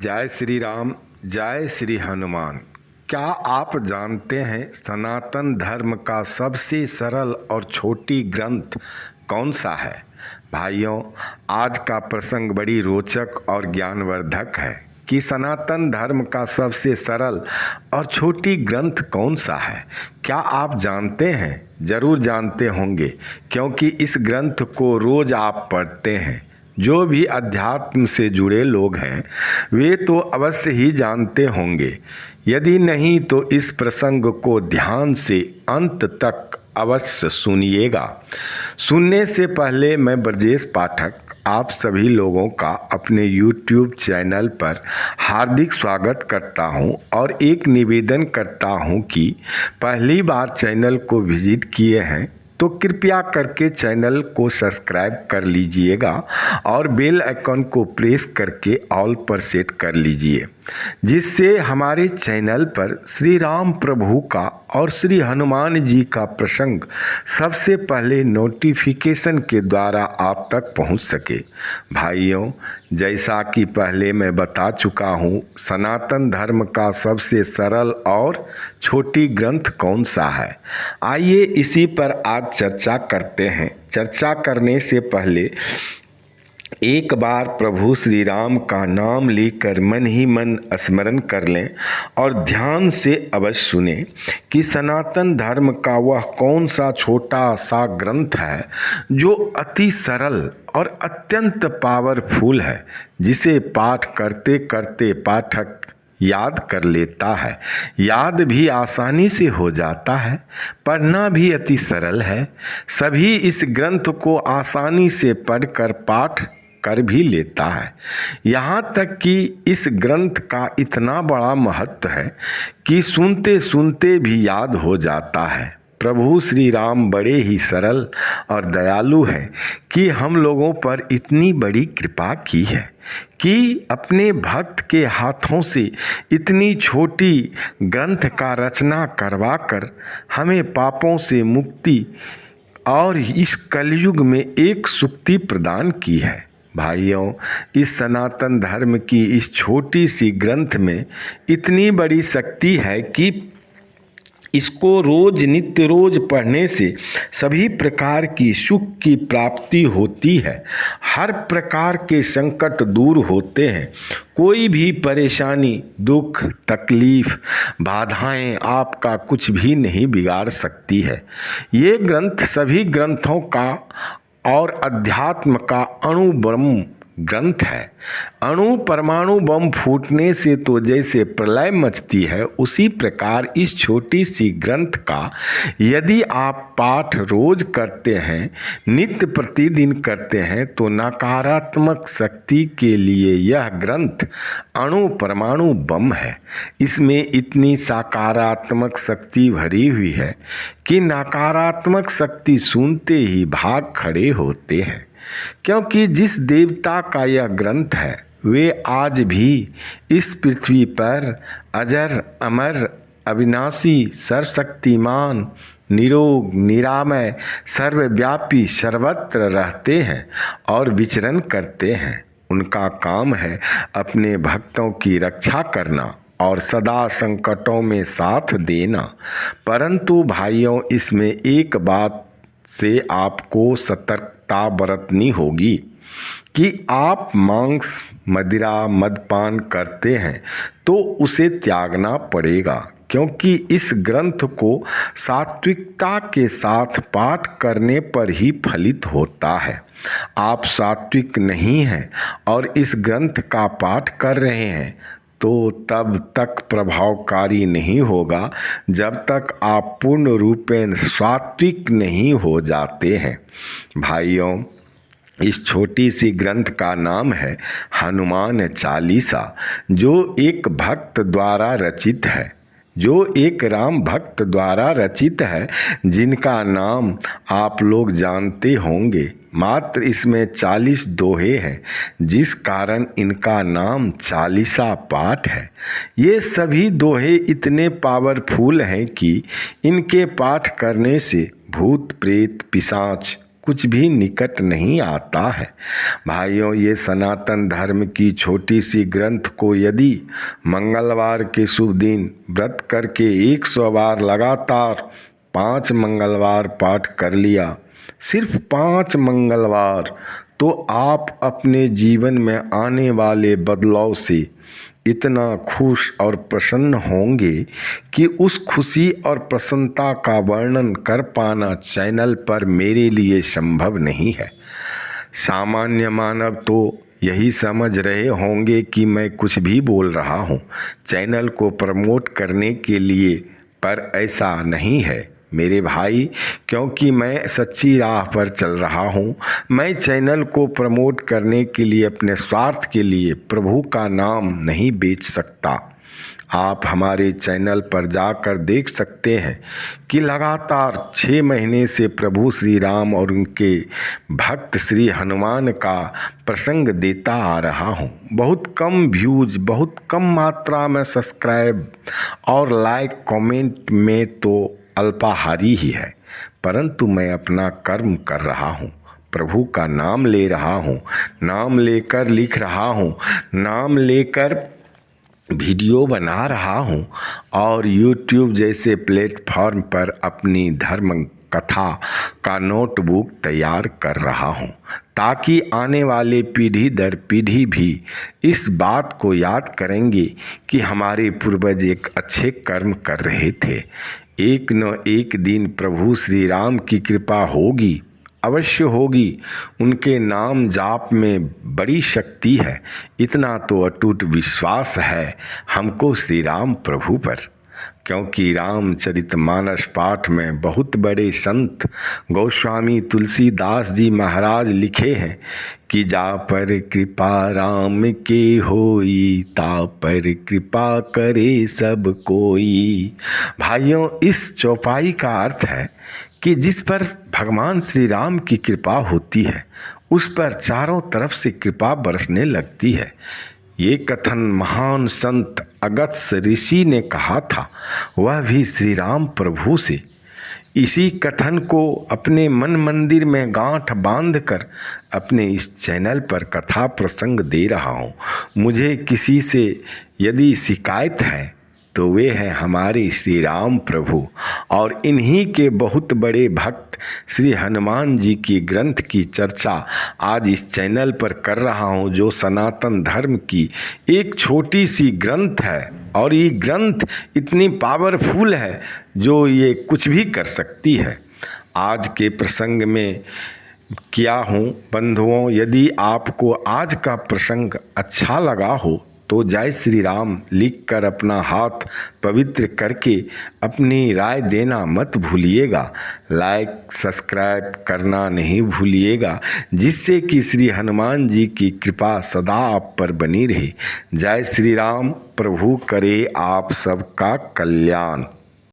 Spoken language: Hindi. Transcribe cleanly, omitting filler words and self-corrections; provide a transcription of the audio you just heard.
जय श्री राम, जय श्री हनुमान। क्या आप जानते हैं सनातन धर्म का सबसे सरल और छोटी ग्रंथ कौन सा है? भाइयों, आज का प्रसंग बड़ी रोचक और ज्ञानवर्धक है कि सनातन धर्म का सबसे सरल और छोटी ग्रंथ कौन सा है। क्या आप जानते हैं? जरूर जानते होंगे, क्योंकि इस ग्रंथ को रोज आप पढ़ते हैं। जो भी अध्यात्म से जुड़े लोग हैं वे तो अवश्य ही जानते होंगे। यदि नहीं तो इस प्रसंग को ध्यान से अंत तक अवश्य सुनिएगा। सुनने से पहले मैं ब्रजेश पाठक आप सभी लोगों का अपने YouTube चैनल पर हार्दिक स्वागत करता हूं और एक निवेदन करता हूं कि पहली बार चैनल को विजिट किए हैं तो कृपया करके चैनल को सब्सक्राइब कर लीजिएगा और बेल आइकन को प्रेस करके ऑल पर सेट कर लीजिए, जिससे हमारे चैनल पर श्री राम प्रभु का और श्री हनुमान जी का प्रसंग सबसे पहले नोटिफिकेशन के द्वारा आप तक पहुंच सके। भाइयों, जैसा कि पहले मैं बता चुका हूं, सनातन धर्म का सबसे सरल और छोटी ग्रंथ कौन सा है, आइए इसी पर आज चर्चा करते हैं। चर्चा करने से पहले एक बार प्रभु श्री राम का नाम लेकर मन ही मन स्मरण कर लें और ध्यान से अवश्य सुने कि सनातन धर्म का वह कौन सा छोटा सा ग्रंथ है जो अति सरल और अत्यंत पावरफुल है, जिसे पाठ करते करते पाठक याद कर लेता है। याद भी आसानी से हो जाता है, पढ़ना भी अति सरल है। सभी इस ग्रंथ को आसानी से पढ़कर पाठ कर भी लेता है। यहाँ तक कि इस ग्रंथ का इतना बड़ा महत्व है कि सुनते सुनते भी याद हो जाता है। प्रभु श्री राम बड़े ही सरल और दयालु हैं कि हम लोगों पर इतनी बड़ी कृपा की है कि अपने भक्त के हाथों से इतनी छोटी ग्रंथ का रचना करवाकर हमें पापों से मुक्ति और इस कलयुग में एक सुक्ति प्रदान की है। भाइयों, इस सनातन धर्म की इस छोटी सी ग्रंथ में इतनी बड़ी शक्ति है कि इसको रोज नित्य रोज पढ़ने से सभी प्रकार की सुख की प्राप्ति होती है। हर प्रकार के संकट दूर होते हैं। कोई भी परेशानी, दुख, तकलीफ, बाधाएं आपका कुछ भी नहीं बिगाड़ सकती है। ये ग्रंथ सभी ग्रंथों का और अध्यात्म का अणु ब्रह्म ग्रंथ है। अणु परमाणु बम फूटने से तो जैसे प्रलय मचती है, उसी प्रकार इस छोटी सी ग्रंथ का यदि आप पाठ रोज करते हैं, नित्य प्रतिदिन करते हैं, तो नकारात्मक शक्ति के लिए यह ग्रंथ अणु परमाणु बम है। इसमें इतनी सकारात्मक शक्ति भरी हुई है कि नकारात्मक शक्ति सुनते ही भाग खड़े होते हैं। क्योंकि जिस देवता का यह ग्रंथ है वे आज भी इस पृथ्वी पर अजर अमर अविनाशी सर्वशक्तिमान निरोग निरामय सर्वव्यापी सर्वत्र रहते हैं और विचरण करते हैं। उनका काम है अपने भक्तों की रक्षा करना और सदा संकटों में साथ देना। परंतु भाइयों, इसमें एक बात से आपको सतर्कता बरतनी होगी कि आप मांस मदिरा मदपान करते हैं तो उसे त्यागना पड़ेगा, क्योंकि इस ग्रंथ को सात्विकता के साथ पाठ करने पर ही फलित होता है। आप सात्विक नहीं हैं और इस ग्रंथ का पाठ कर रहे हैं तो तब तक प्रभावकारी नहीं होगा जब तक आप पूर्ण रूपेण सात्विक नहीं हो जाते हैं। भाइयों, इस छोटी सी ग्रंथ का नाम है हनुमान चालीसा, जो एक भक्त द्वारा रचित है, जो एक राम भक्त द्वारा रचित है, जिनका नाम आप लोग जानते होंगे। मात्र इसमें 40 दोहे हैं, जिस कारण इनका नाम चालीसा पाठ है। ये सभी दोहे इतने पावरफुल हैं कि इनके पाठ करने से भूत प्रेत पिशाच कुछ भी निकट नहीं आता है। भाइयों, ये सनातन धर्म की छोटी सी ग्रंथ को यदि मंगलवार के शुभ दिन व्रत करके 100 बार लगातार 5 मंगलवार पाठ कर लिया, सिर्फ 5 मंगलवार, तो आप अपने जीवन में आने वाले बदलाव से इतना खुश और प्रसन्न होंगे कि उस खुशी और प्रसन्नता का वर्णन कर पाना चैनल पर मेरे लिए संभव नहीं है। सामान्य मानव तो यही समझ रहे होंगे कि मैं कुछ भी बोल रहा हूँ चैनल को प्रमोट करने के लिए, पर ऐसा नहीं है मेरे भाई, क्योंकि मैं सच्ची राह पर चल रहा हूँ। मैं चैनल को प्रमोट करने के लिए अपने स्वार्थ के लिए प्रभु का नाम नहीं बेच सकता। आप हमारे चैनल पर जाकर देख सकते हैं कि लगातार 6 महीने से प्रभु श्री राम और उनके भक्त श्री हनुमान का प्रसंग देता आ रहा हूँ। बहुत कम व्यूज, बहुत कम मात्रा में सब्सक्राइब और लाइक कमेंट में तो अल्पाहारी ही है, परंतु मैं अपना कर्म कर रहा हूँ, प्रभु का नाम ले रहा हूँ, नाम लेकर लिख रहा हूँ, नाम लेकर वीडियो बना रहा हूँ और YouTube जैसे प्लेटफॉर्म पर अपनी धर्म कथा का नोटबुक तैयार कर रहा हूँ, ताकि आने वाले पीढ़ी दर पीढ़ी भी इस बात को याद करेंगे कि हमारे पूर्वज एक अच्छे कर्म कर रहे थे। एक न एक दिन प्रभु श्री राम की कृपा होगी, अवश्य होगी। उनके नाम जाप में बड़ी शक्ति है, इतना तो अटूट विश्वास है हमको श्री राम प्रभु पर, क्योंकि रामचरितमानस पाठ में बहुत बड़े संत गोस्वामी तुलसीदास जी महाराज लिखे हैं कि जा पर कृपा राम के होई, ता पर कृपा करे सब कोई। भाइयों, इस चौपाई का अर्थ है कि जिस पर भगवान श्री राम की कृपा होती है उस पर चारों तरफ से कृपा बरसने लगती है। ये कथन महान संत अगस्त्य ऋषि ने कहा था, वह भी श्री राम प्रभु से। इसी कथन को अपने मन मंदिर में गांठ बांधकर अपने इस चैनल पर कथा प्रसंग दे रहा हूँ। मुझे किसी से यदि शिकायत है तो वे हैं हमारे श्री राम प्रभु और इन्हीं के बहुत बड़े भक्त श्री हनुमान जी की ग्रंथ की चर्चा आज इस चैनल पर कर रहा हूँ, जो सनातन धर्म की एक छोटी सी ग्रंथ है। और ये ग्रंथ इतनी पावरफुल है जो ये कुछ भी कर सकती है। आज के प्रसंग में किया हूँ बंधुओं, यदि आपको आज का प्रसंग अच्छा लगा हो तो जय श्री राम लिखकर अपना हाथ पवित्र करके अपनी राय देना मत भूलिएगा। लाइक सब्सक्राइब करना नहीं भूलिएगा, जिससे कि श्री हनुमान जी की कृपा सदा आप पर बनी रहे। जय श्री राम। प्रभु करे आप सबका कल्याण।